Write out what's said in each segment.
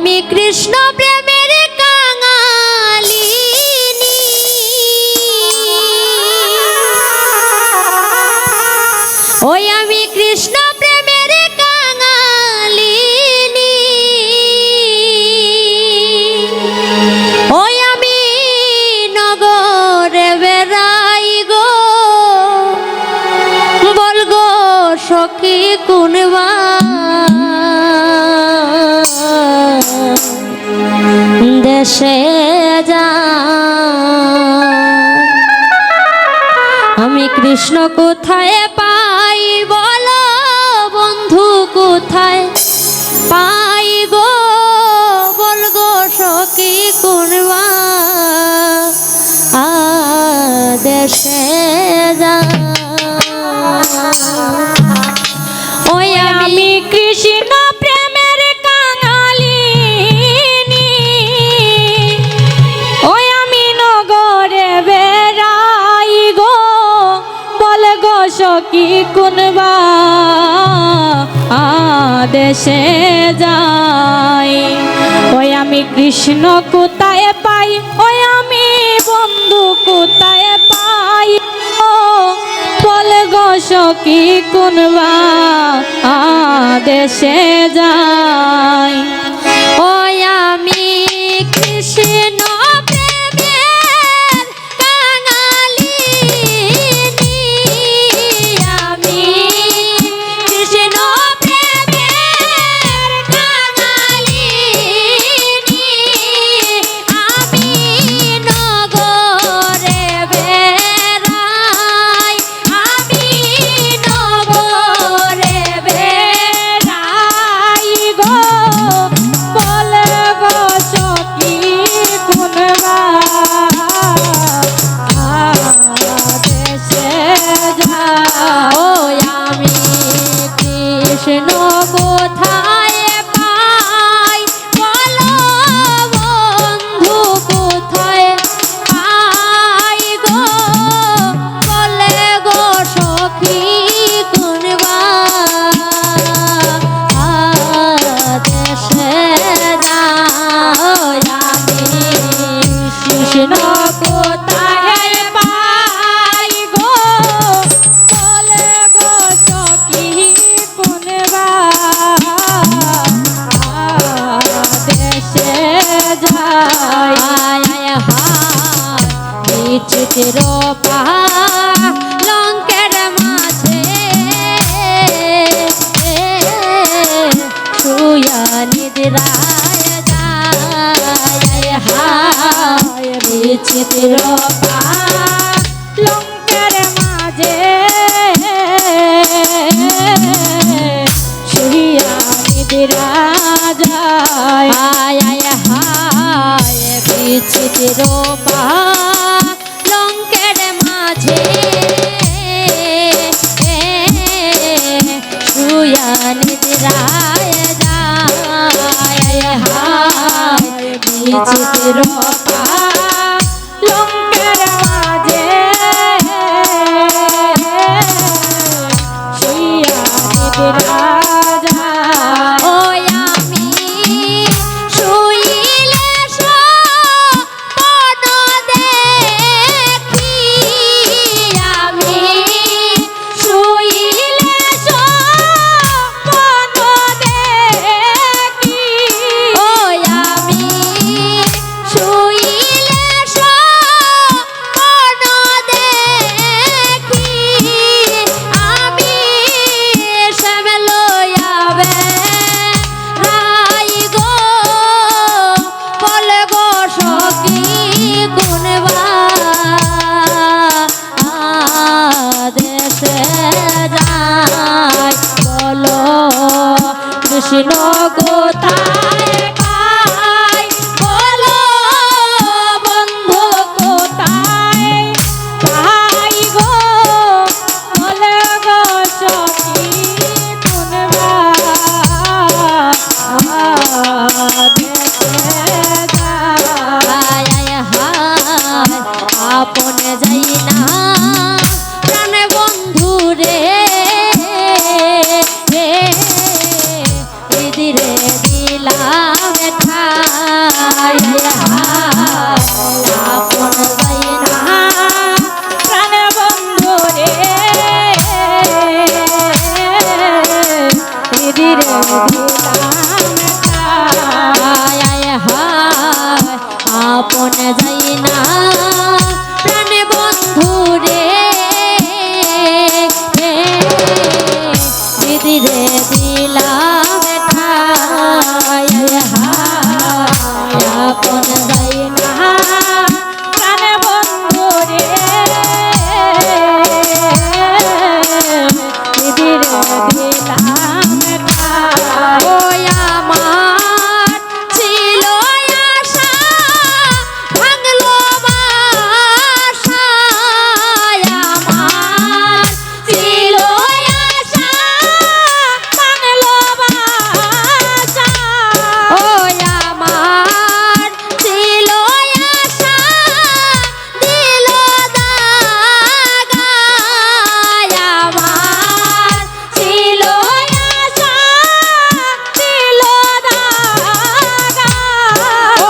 আমি কৃষ্ণ প্রেমের কাঙালিনী, ওই আমি কৃষ্ণ প্রেমের কাঙালিনী, ওই আমি নগরে বেড়াই গো, বলগো সখী কোনবা দেশে যা। আমি কৃষ্ণ কোথায় পাই বলো বন্ধু, কোথায় পাই গো, বলগো সখী কোনবা দেশে যা। ওই আমি কৃষ্ণ প্রেমের কাঙালিনী, ওই আমি নগরে বেড়াই গো, বল গো সখী কোনবা দেশে যাই। ওই আমি কৃষ্ণ কোথায় পাই, ওই আমি বন্ধু কোথায় পাই, বল গো সখী কোনবা দেশে যাই। ওই আমি কৃষ্ণ প্রেমের কাঙালিনী, আমি কৃষ্ণ প্রেমের কাঙালিনী, আমি নগরে বেড়াই, আমি নগরে বেড়াই গো, বল গো সখী কোনবা দেশে যাও। আমি কৃষ্ণ কোথায় পাই বলো বন্ধু, কোথায় পাই গো, বলে গো সখী কোনবা দেশে যাও। আমি কৃষ্ণ কোথায় পাই গো, বলে গো সখী কোনবা দেশে যাই। বিচিত্র পালঙ্কের মাঝে শুয়া নিদ্রায় যায়, হায় বিচিত্র পালঙ্কের মাঝে শুয়া নিদ্রা যায়, হায় বিচিত্র পালঙ্কের মাঝে শুয়া নিদ্রায় যায়, হায় বিচিত্র পালঙ্কের মাঝে শুয়া নিদ্রা যায়। ওই আমি শুইলে স্বপ্ন দেখি, আমি শুইলে স্বপ্ন দেখি, ওই আমি শুইলে স্বপ্ন দেখি, আমি শ্যামল আপন যাই না প্রাণ বন্ধু রে দিদিরে আপন যাই না প্রাণ বন্ধু রে দিদিরে দিলাম ঠাই আপন যাই না প্রাণ বন্ধু রে দিদিরে দিলাম ঠাই ও আমার ছিল আশা ভাঙলো বাসা আমার ছিল আশা ভাঙলো বাসা ও আমার ছিল আশা দিল দাগা আমার ছিল আশা দিল দাগা ও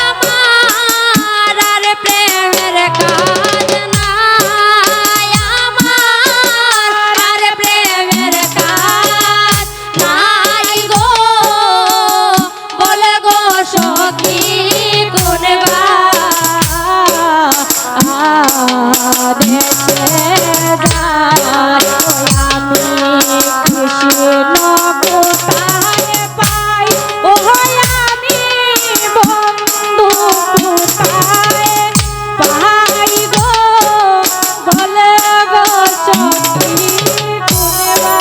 আমার আর প্রেমের কাজ নাই আমার আর প্রেমের কাজ নাই গো বলে গো সখী কোনবা দেশে যায় আমি কৃষ্ণ কোথায় পাই ও আমি বন্ধু কোথায় পাই গো বলে গো সখী কোনবা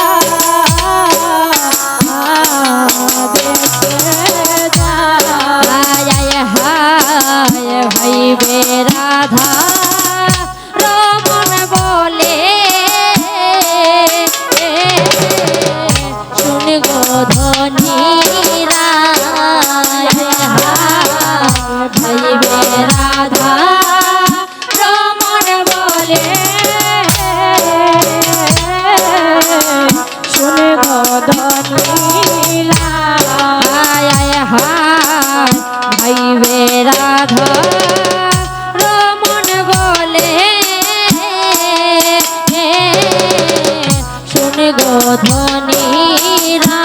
দেশে যায় ভাই বেরাধা রমন বলে শুন গো ধনীরা ভাই বেরাধা রমন বলে শুন গো ধনীরা ভাই বেরাধা রমন বলে শুন গো ধনীরা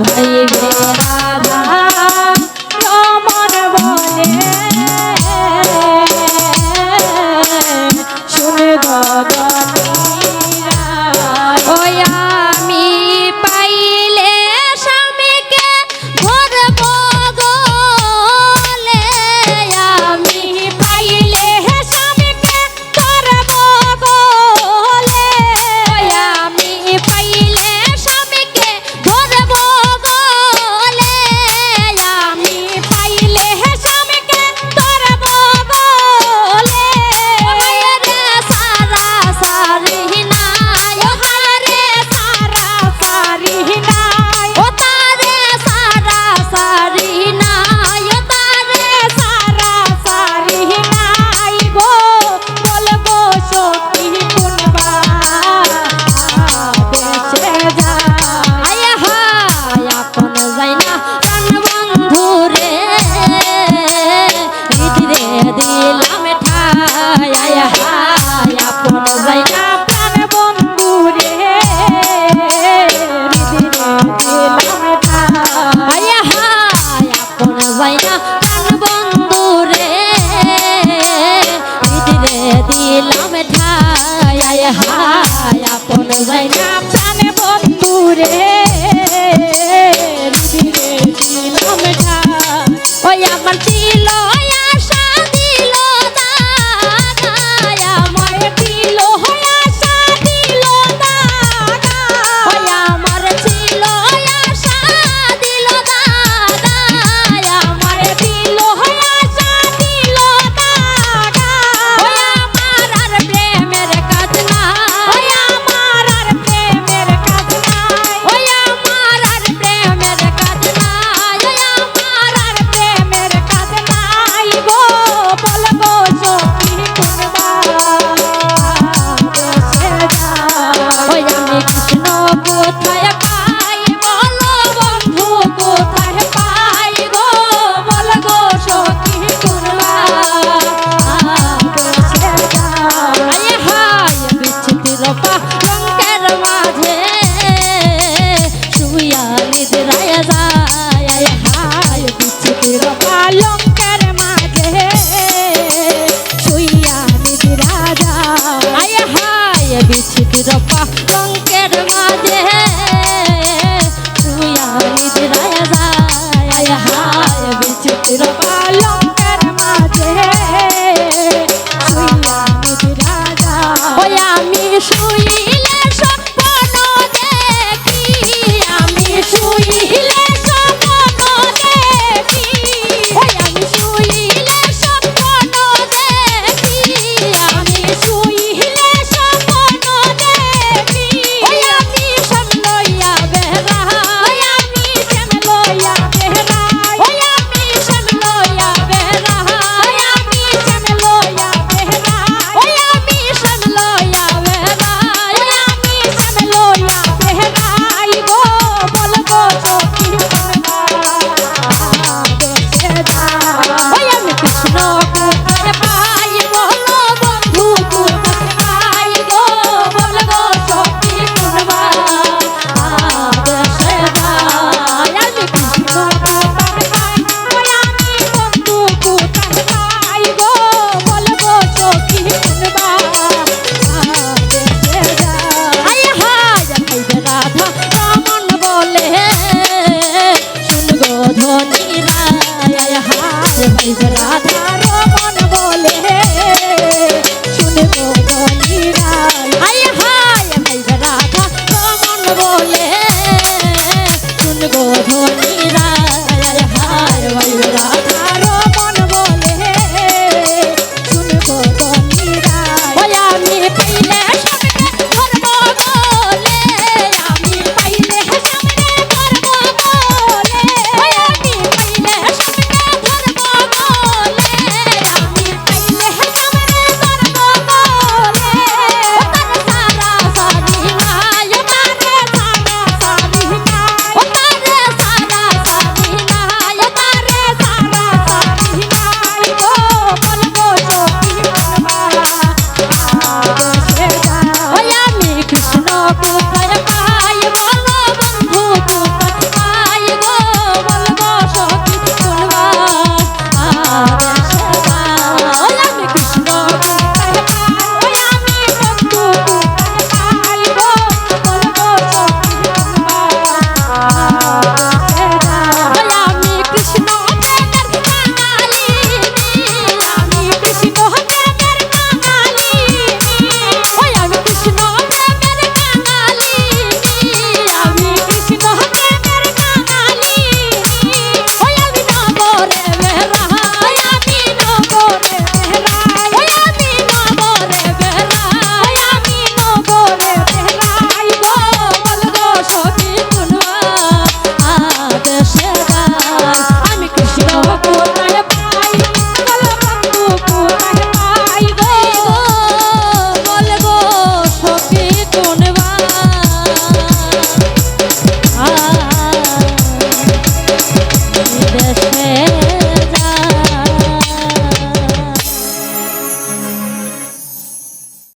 ভাই বেরাধা রমন বলে শুন গো ধনীরা ওই আমি পাইলে স্বামীকে ধরব গলে আমি পাইলে স্বামীকে ধরব গলে আমি পাইলে স্বামীকে ধরব গলে আমি পাইলে স্বামীকে ধরব গলে রে সারা সারি নাই হারে সারা সারি নাই ও তারে সারা সারি নাই তারে সারা সারি নাই গো বলবো সখী কোনবা দেশে যায় আপন যাই না প্রাণ বন্ধু রে দিদিরে দিলাম ঠাই আপন যাই না প্রাণ বন্ধু রে দিদিরে দিলাম ঠাই আপন যাই না প্রাণ বন্ধু রে দিদিরে দিলাম ঠাই আপন যাই না প্রাণ বন্ধু রে দিদিরে দিলাম ঠাই ওই আমার ছিল আশা দিল দাগা আমার ছিল আশা দিল দাগা ওই আমার ছিল আশা দিল দাগা আমার ছিল আশা দিল দাগা ওই আমার আর প্রেমের কাজ নাই ওই আমার আর প্রেমের কাজ নাই ওই পালঙ্কের মাঝে শুইয়া নিদ্রায় যায় হায় বিচিত্র পালঙ্কের মাঝে শুইয়া নিদ্রা যায় হায় বিচিত্র পালঙ্ক